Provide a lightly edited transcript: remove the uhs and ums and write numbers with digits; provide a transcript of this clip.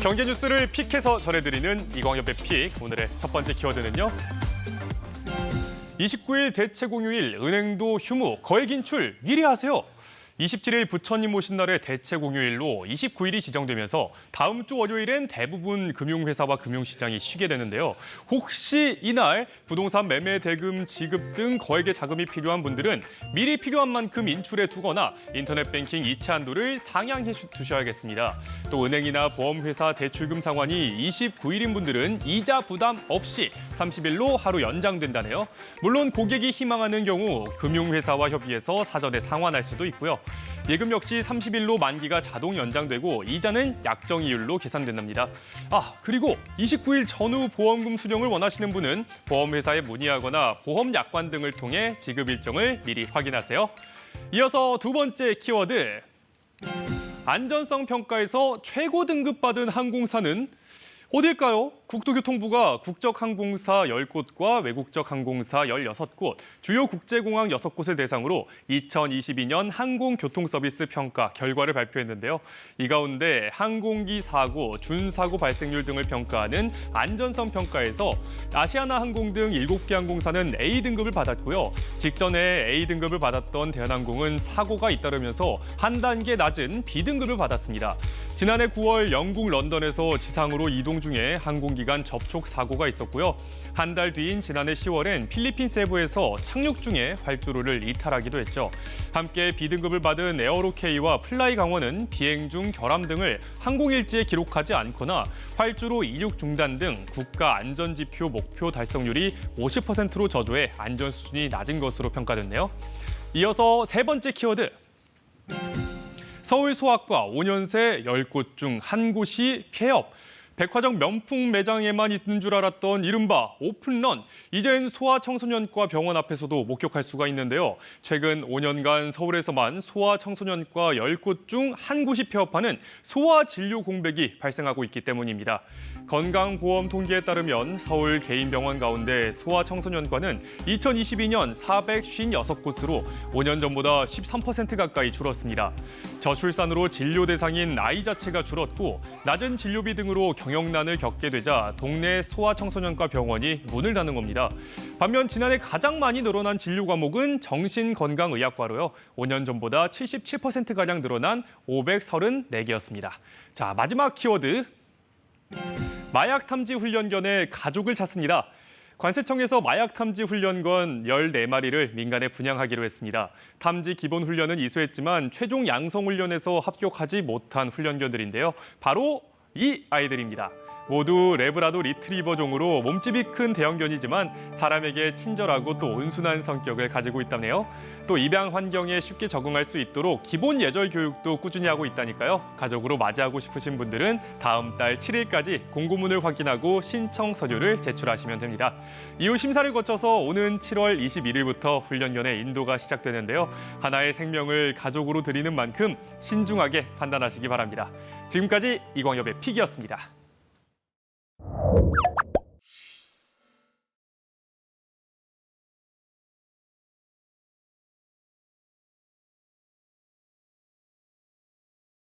경제 뉴스를 픽해서 전해드리는 이광엽의 픽. 오늘의 첫 번째 키워드는요. 29일 대체공휴일, 은행도 휴무, 거액 인출 미리 하세요. 27일 부처님 오신 날의 대체공휴일로 29일이 지정되면서 다음 주 월요일엔 대부분 금융회사와 금융시장이 쉬게 되는데요. 혹시 이날 부동산 매매 대금 지급 등 거액의 자금이 필요한 분들은 미리 필요한 만큼 인출해 두거나 인터넷 뱅킹 이체 한도를 상향해 두셔야겠습니다. 또 은행이나 보험회사 대출금 상환이 29일인 분들은 이자 부담 없이 30일로 하루 연장된다네요. 물론 고객이 희망하는 경우 금융회사와 협의해서 사전에 상환할 수도 있고요. 예금 역시 30일로 만기가 자동 연장되고 이자는 약정이율로 계산된답니다. 그리고 29일 전후 보험금 수령을 원하시는 분은 보험회사에 문의하거나 보험약관 등을 통해 지급 일정을 미리 확인하세요. 이어서 두 번째 키워드. 안전성 평가에서 최고 등급 받은 항공사는 어딜까요? 국토교통부가 국적항공사 10곳과 외국적 항공사 16곳, 주요 국제공항 6곳을 대상으로 2022년 항공교통서비스 평가 결과를 발표했는데요. 이 가운데 항공기 사고, 준사고 발생률 등을 평가하는 안전성 평가에서 아시아나항공 등 7개 항공사는 A등급을 받았고요. 직전에 A등급을 받았던 대한항공은 사고가 잇따르면서 한 단계 낮은 B등급을 받았습니다. 지난해 9월 영국 런던에서 지상으로 이동 중에 항공기간 접촉 사고가 있었고요. 한 달 뒤인 지난해 10월엔 필리핀 세부에서 착륙 중에 활주로를 이탈하기도 했죠. 함께 B등급을 받은 에어로케이와 플라이강원은 비행 중 결함 등을 항공일지에 기록하지 않거나 활주로 이륙 중단 등 국가 안전지표 목표 달성률이 50%로 저조해 안전 수준이 낮은 것으로 평가됐네요. 이어서 세 번째 키워드. 서울 소아과 5년 새 10곳 중 한 곳이 폐업. 백화점 명품 매장에만 있는 줄 알았던 이른바 오픈런. 이젠 소아청소년과 병원 앞에서도 목격할 수가 있는데요. 최근 5년간 서울에서만 소아청소년과 10곳 중 한 곳이 폐업하는 소아진료 공백이 발생하고 있기 때문입니다. 건강보험 통계에 따르면 서울 개인병원 가운데 소아청소년과는 2022년 456곳으로 5년 전보다 13% 가까이 줄었습니다. 저출산으로 진료 대상인 아이 자체가 줄었고 낮은 진료비 등으로 경영난을 겪게 되자 동네 소아청소년과 병원이 문을 닫는 겁니다. 반면 지난해 가장 많이 늘어난 진료 과목은 정신건강의학과로요. 5년 전보다 77%가량 늘어난 534개였습니다. 자, 마지막 키워드. 마약 탐지 훈련견의 가족을 찾습니다. 관세청에서 마약 탐지 훈련견 14마리를 민간에 분양하기로 했습니다. 탐지 기본 훈련은 이수했지만 최종 양성 훈련에서 합격하지 못한 훈련견들인데요. 바로 이 아이들입니다. 모두 레브라도 리트리버종으로 몸집이 큰 대형견이지만 사람에게 친절하고 또 온순한 성격을 가지고 있다네요. 또 입양 환경에 쉽게 적응할 수 있도록 기본 예절 교육도 꾸준히 하고 있다니까요. 가족으로 맞이하고 싶으신 분들은 다음 달 7일까지 공고문을 확인하고 신청 서류를 제출하시면 됩니다. 이후 심사를 거쳐서 오는 7월 21일부터 훈련견의 인도가 시작되는데요. 하나의 생명을 가족으로 드리는 만큼 신중하게 판단하시기 바랍니다. 지금까지 이광엽의 픽이었습니다.